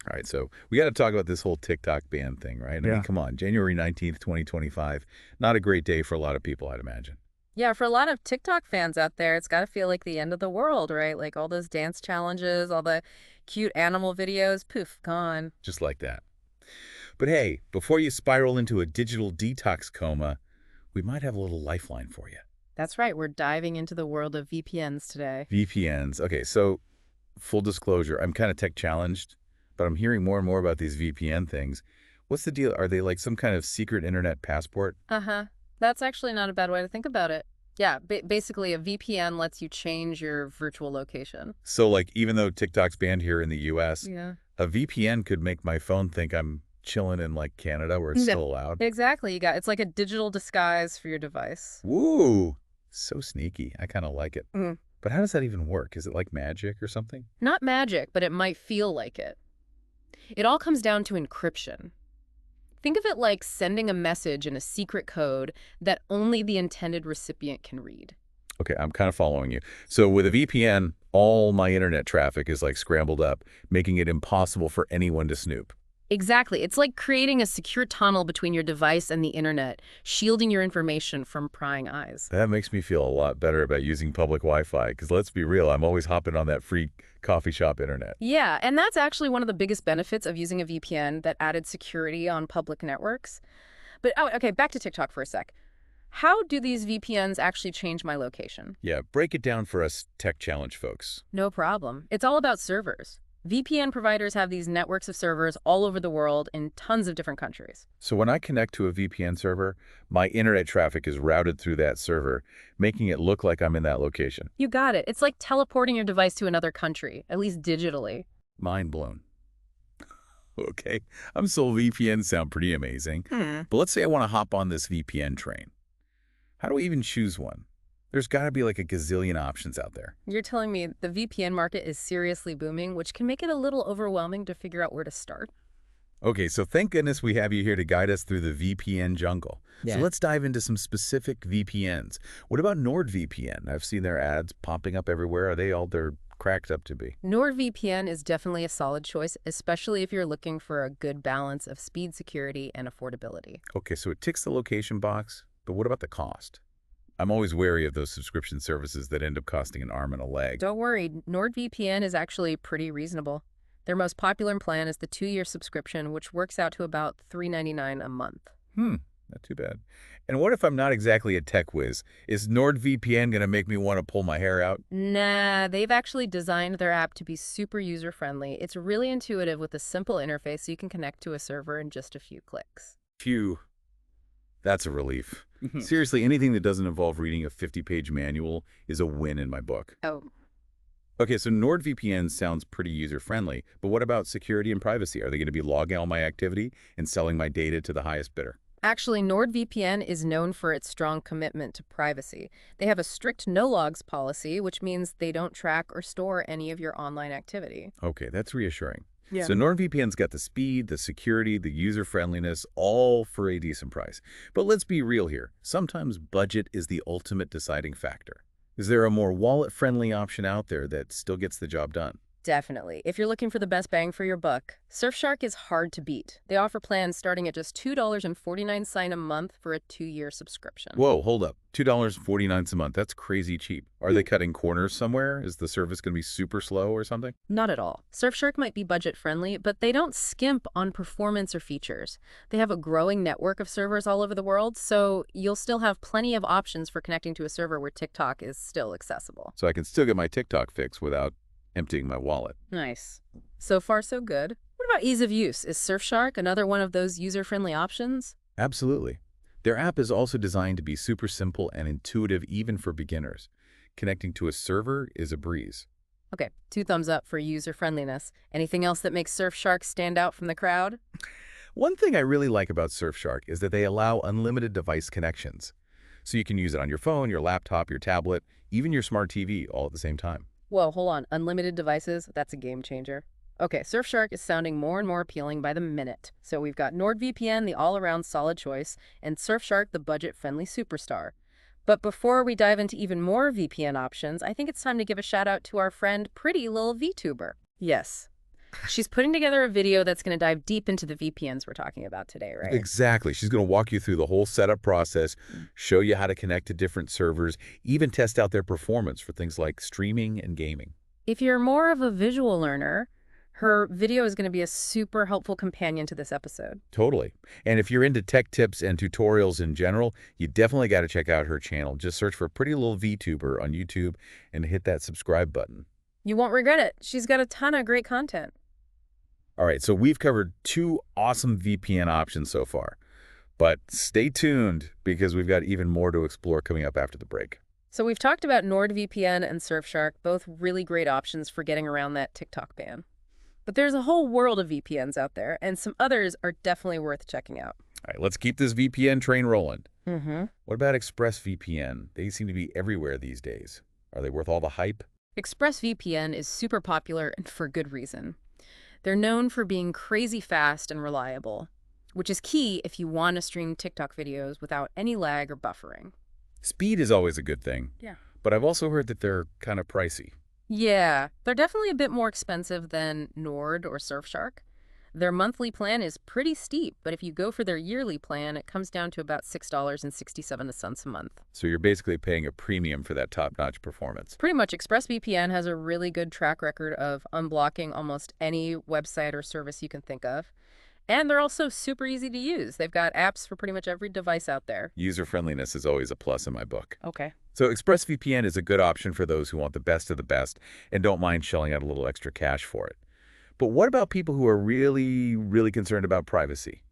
All right, so we got to talk about this whole TikTok ban thing, right? I mean, Yeah. come on, January 19th, 2025. Not a great day for a lot of people, I'd imagine. Yeah, for a lot of TikTok fans out there, it's got to feel like the end of the world, right? Like all those dance challenges, all the cute animal videos, poof, gone. Just like that. But hey, before you spiral into a digital detox coma, we might have a little lifeline for you. That's right, we're diving into the world of VPNs today. VPNs. Okay, so full disclosure, I'm kind of tech challenged, but I'm hearing more and more about these VPN things. What's the deal? Are they like some kind of secret internet passport? Uh-huh. That's actually not a bad way to think about it. Yeah, basically a VPN lets you change your virtual location. So like even though TikTok's banned here in the US, Yeah. a VPN could make my phone think I'm chilling in like Canada where it's Yeah. still allowed. Exactly. It's like a digital disguise for your device. Woo! So sneaky. I kind of like it. Mhm. But how does that even work? Is it like magic or something? Not magic, but it might feel like it. It all comes down to encryption. Think of it like sending a message in a secret code that only the intended recipient can read. Okay, I'm kind of following you. So with a VPN, all my internet traffic is like scrambled up, making it impossible for anyone to snoop. Exactly. It's like creating a secure tunnel between your device and the internet, shielding your information from prying eyes. That makes me feel a lot better about using public Wi-Fi, because let's be real, I'm always hopping on that free coffee shop internet. Yeah, and that's actually one of the biggest benefits of using a VPN, that added security on public networks. But, oh, okay, back to TikTok for a sec. How do these VPNs actually change my location? Yeah, break it down for us tech challenge folks. No problem. It's all about servers. VPN providers have these networks of servers all over the world in tons of different countries. So when I connect to a VPN server, my internet traffic is routed through that server, making it look like I'm in that location. You got it. It's like teleporting your device to another country, at least digitally. Mind blown. Okay, I'm sold. VPNs sound pretty amazing. But let's say I want to hop on this VPN train. How do I even choose one? There's got to be like a gazillion options out there. You're telling me the VPN market is seriously booming, which can make it a little overwhelming to figure out where to start. Okay, so thank goodness we have you here to guide us through the VPN jungle. So Yeah. let's dive into some specific VPNs. What about NordVPN? I've seen their ads popping up everywhere. Are they all they're cracked up to be? NordVPN is definitely a solid choice, especially if you're looking for a good balance of speed, security, and affordability. Okay, so it ticks the location box, but what about the cost? I'm always wary of those subscription services that end up costing an arm and a leg. Don't worry, NordVPN is actually pretty reasonable. Their most popular plan is the 2-year subscription, which works out to about $3.99 a month. Not too bad. And what if I'm not exactly a tech whiz? Is NordVPN going to make me want to pull my hair out? Nah, they've actually designed their app to be super user-friendly. It's really intuitive with a simple interface so you can connect to a server in just a few clicks. Phew. That's a relief. Seriously, anything that doesn't involve reading a 50-page manual is a win in my book. Oh, Okay, so NordVPN sounds pretty user-friendly, but what about security and privacy? Are they going to be logging all my activity and selling my data to the highest bidder? actually, NordVPN is known for its strong commitment to privacy. They have a strict no-logs policy, which means they don't track or store any of your online activity. Okay, that's reassuring. Yeah. So NordVPN's got the speed, the security, the user-friendliness, all for a decent price. But let's be real here. Sometimes budget is the ultimate deciding factor. Is there a more wallet-friendly option out there that still gets the job done? Definitely. If you're looking for the best bang for your buck, Surfshark is hard to beat. They offer plans starting at just $2.49 a month for a 2-year subscription. Whoa, hold up. $2.49 a month. That's crazy cheap. Are they cutting corners somewhere? Is the service going to be super slow or something? Not at all. Surfshark might be budget-friendly, but they don't skimp on performance or features. They have a growing network of servers all over the world, so you'll still have plenty of options for connecting to a server where TikTok is still accessible. So I can still get my TikTok fix without emptying my wallet. Nice. So far, so good. What about ease of use? Is Surfshark another one of those user-friendly options? Absolutely. Their app is also designed to be super simple and intuitive even for beginners. Connecting to a server is a breeze. Okay, 2 thumbs up for user-friendliness. Anything else that makes Surfshark stand out from the crowd? One thing I really like about Surfshark is that they allow unlimited device connections. So you can use it on your phone, your laptop, your tablet, even your smart TV all at the same time. Whoa, hold on. Unlimited devices? That's a game changer. Okay, Surfshark is sounding more and more appealing by the minute. So we've got NordVPN, the all-around solid choice, and Surfshark, the budget-friendly superstar. But before we dive into even more VPN options, I think it's time to give a shout out to our friend Pretty Little VTuber. Yes. She's putting together a video that's going to dive deep into the VPNs we're talking about today, right? Exactly. She's going to walk you through the whole setup process, show you how to connect to different servers, even test out their performance for things like streaming and gaming. If you're more of a visual learner, her video is going to be a super helpful companion to this episode. Totally. And if you're into tech tips and tutorials in general, you definitely got to check out her channel. Just search for Pretty Little VTuber on YouTube and hit that subscribe button. You won't regret it. She's got a ton of great content. All right, so we've covered 2 awesome VPN options so far. But stay tuned because we've got even more to explore coming up after the break. So we've talked about NordVPN and Surfshark, both really great options for getting around that TikTok ban. But there's a whole world of VPNs out there, and some others are definitely worth checking out. All right, let's keep this VPN train rolling. Mm-hmm. What about ExpressVPN? They seem to be everywhere these days. Are they worth all the hype? ExpressVPN is super popular and for good reason. They're known for being crazy fast and reliable, which is key if you want to stream TikTok videos without any lag or buffering. Speed is always a good thing. Yeah. But I've also heard that they're kind of pricey. Yeah, they're definitely a bit more expensive than Nord or Surfshark. Their monthly plan is pretty steep, but if you go for their yearly plan, it comes down to about $6.67 a month. So you're basically paying a premium for that top-notch performance. Pretty much, ExpressVPN has a really good track record of unblocking almost any website or service you can think of. And they're also super easy to use. They've got apps for pretty much every device out there. User-friendliness is always a plus in my book. Okay. So ExpressVPN is a good option for those who want the best of the best and don't mind shelling out a little extra cash for it. But what about people who are really, really concerned about privacy?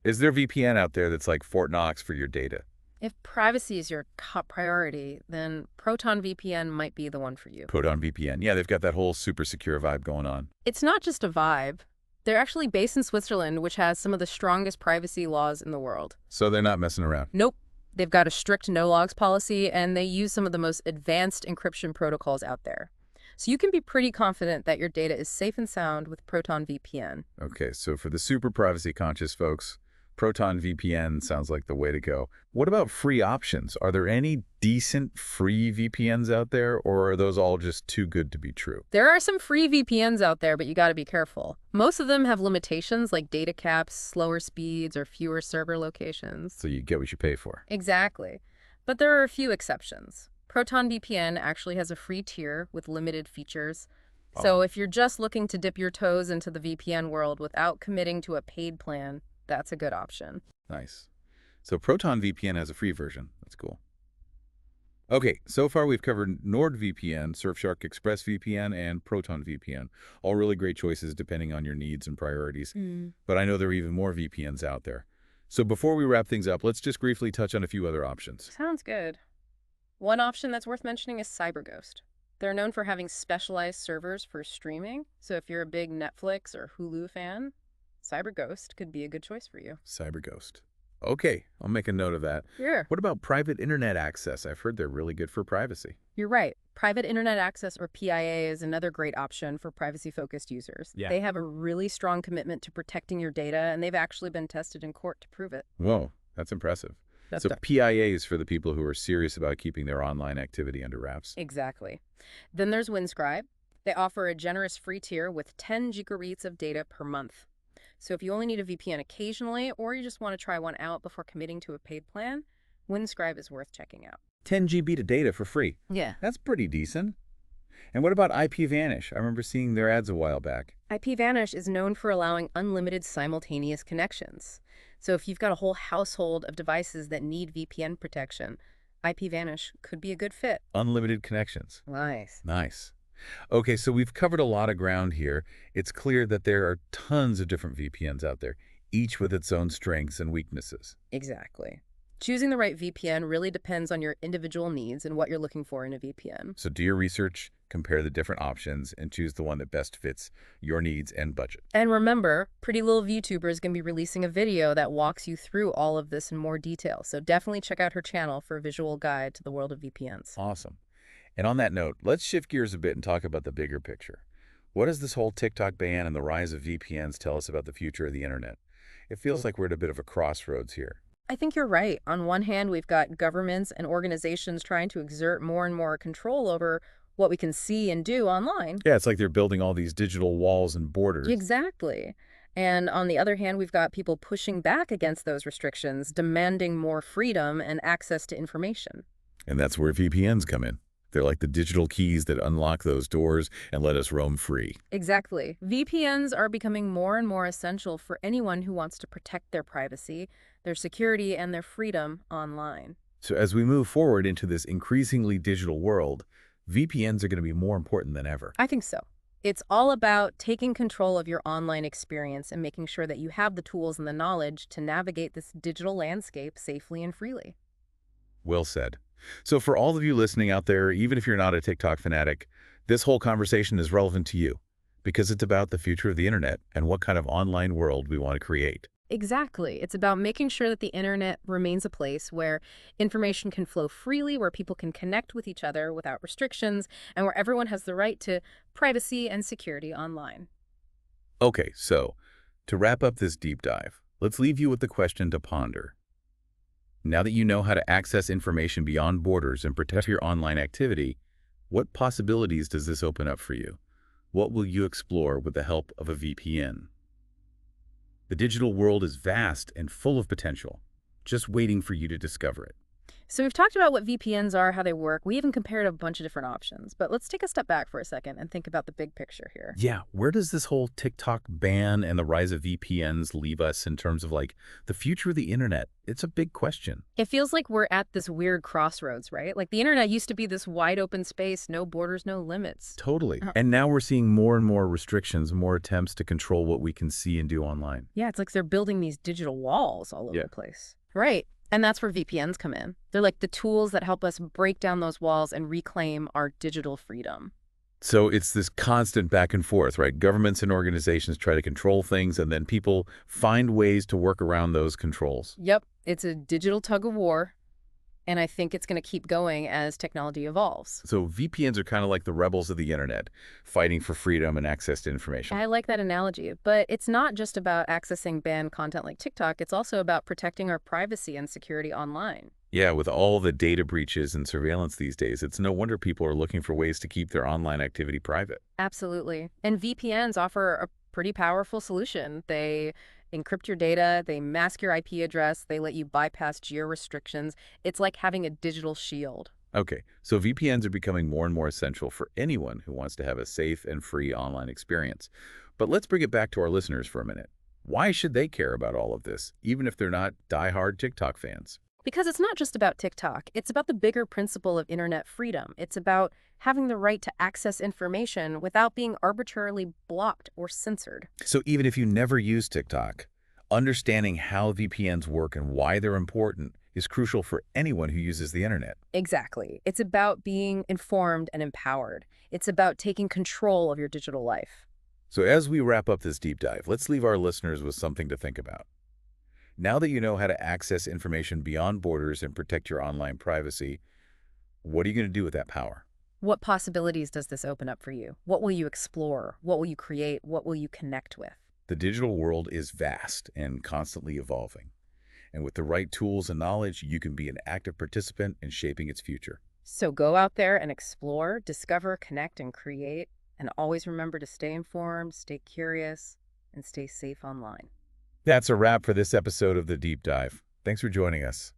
Is there VPN out there that's like Fort Knox for your data? If privacy is your top priority, then Proton VPN might be the one for you. Proton VPN. Yeah, they've got that whole super secure vibe going on. It's not just a vibe. They're actually based in Switzerland, which has some of the strongest privacy laws in the world. So they're not messing around. Nope. They've got a strict no-logs policy, and they use some of the most advanced encryption protocols out there. So you can be pretty confident that your data is safe and sound with Proton VPN. Okay, so for the super privacy-conscious folks, Proton VPN sounds like the way to go. What about free options? Are there any decent free VPNs out there, or are those all just too good to be true? There are some free VPNs out there, but you got to be careful. Most of them have limitations like data caps, slower speeds, or fewer server locations. So you get what you pay for. Exactly. But there are a few exceptions. Proton VPN actually has a free tier with limited features. So if you're just looking to dip your toes into the VPN world without committing to a paid plan, that's a good option. Nice. So Proton VPN has a free version. That's cool. Okay, so far we've covered NordVPN, Surfshark ExpressVPN, and Proton VPN. All really great choices depending on your needs and priorities. But I know there are even more VPNs out there. So before we wrap things up, let's just briefly touch on a few other options. Sounds good. One option that's worth mentioning is CyberGhost. They're known for having specialized servers for streaming. So if you're a big Netflix or Hulu fan, CyberGhost could be a good choice for you. CyberGhost. Okay, I'll make a note of that. Sure. What about private internet access? I've heard they're really good for privacy. You're right. Private Internet Access, or PIA, is another great option for privacy-focused users. Yeah. They have a really strong commitment to protecting your data, and they've actually been tested in court to prove it. Whoa, that's impressive. So PIA is for the people who are serious about keeping their online activity under wraps. Exactly. Then there's Windscribe. They offer a generous free tier with 10 gigabytes of data per month. So if you only need a VPN occasionally, or you just want to try one out before committing to a paid plan, Windscribe is worth checking out. 10 GB of data for free. Yeah. That's pretty decent. And what about IPVanish? I remember seeing their ads a while back. IPVanish is known for allowing unlimited simultaneous connections. So if you've got a whole household of devices that need VPN protection, IPVanish could be a good fit. Unlimited connections. Nice. Nice. Okay, so we've covered a lot of ground here. It's clear that there are tons of different VPNs out there, each with its own strengths and weaknesses. Exactly. Choosing the right VPN really depends on your individual needs and what you're looking for in a VPN. So do your research, compare the different options, and choose the one that best fits your needs and budget. And remember, Pretty Little VTuber is going to be releasing a video that walks you through all of this in more detail. So definitely check out her channel for a visual guide to the world of VPNs. Awesome. And on that note, let's shift gears a bit and talk about the bigger picture. What does this whole TikTok ban and the rise of VPNs tell us about the future of the internet? It feels like we're at a bit of a crossroads here. I think you're right. On one hand, we've got governments and organizations trying to exert more and more control over what we can see and do online. Yeah, it's like they're building all these digital walls and borders. Exactly. And on the other hand, we've got people pushing back against those restrictions, demanding more freedom and access to information. And that's where VPNs come in. They're like the digital keys that unlock those doors and let us roam free. Exactly. VPNs are becoming more and more essential for anyone who wants to protect their privacy, their security, and their freedom online. So as we move forward into this increasingly digital world, VPNs are going to be more important than ever. I think so. It's all about taking control of your online experience and making sure that you have the tools and the knowledge to navigate this digital landscape safely and freely. Well said. So for all of you listening out there, even if you're not a TikTok fanatic, this whole conversation is relevant to you because it's about the future of the internet and what kind of online world we want to create. Exactly. It's about making sure that the internet remains a place where information can flow freely, where people can connect with each other without restrictions, and where everyone has the right to privacy and security online. Okay, so to wrap up this deep dive, let's leave you with the question to ponder. Now that you know how to access information beyond borders and protect your online activity, what possibilities does this open up for you? What will you explore with the help of a VPN? The digital world is vast and full of potential, just waiting for you to discover it. So we've talked about what VPNs are, how they work. We even compared a bunch of different options. But let's take a step back for a second and think about the big picture here. Yeah, where does this whole TikTok ban and the rise of VPNs leave us in terms of like the future of the internet? It's a big question. It feels like we're at this weird crossroads, right? Like the internet used to be this wide open space, no borders, no limits. Totally. And now we're seeing more and more restrictions, more attempts to control what we can see and do online. Yeah, it's like they're building these digital walls all over Yeah. the place. Right. And that's where VPNs come in. They're like the tools that help us break down those walls and reclaim our digital freedom. So it's this constant back and forth, right? Governments and organizations try to control things, and then people find ways to work around those controls. Yep, it's a digital tug of war, and I think it's going to keep going as technology evolves. So VPNs are kind of like the rebels of the internet, fighting for freedom and access to information. I like that analogy, but it's not just about accessing banned content like TikTok. It's also about protecting our privacy and security online. Yeah, with all the data breaches and surveillance these days, it's no wonder people are looking for ways to keep their online activity private. Absolutely. And VPNs offer a pretty powerful solution. They encrypt your data, they mask your IP address, they let you bypass geo restrictions. It's like having a digital shield. Okay, so VPNs are becoming more and more essential for anyone who wants to have a safe and free online experience. But let's bring it back to our listeners for a minute. Why should they care about all of this, even if they're not diehard TikTok fans? Because it's not just about TikTok. It's about the bigger principle of internet freedom. It's about having the right to access information without being arbitrarily blocked or censored. So even if you never use TikTok, understanding how VPNs work and why they're important is crucial for anyone who uses the internet. Exactly. It's about being informed and empowered. It's about taking control of your digital life. So as we wrap up this deep dive, let's leave our listeners with something to think about. Now that you know how to access information beyond borders and protect your online privacy, what are you going to do with that power? What possibilities does this open up for you? What will you explore? What will you create? What will you connect with? The digital world is vast and constantly evolving. And with the right tools and knowledge, you can be an active participant in shaping its future. So go out there and explore, discover, connect, and create. And always remember to stay informed, stay curious, and stay safe online. That's a wrap for this episode of The Deep Dive. Thanks for joining us.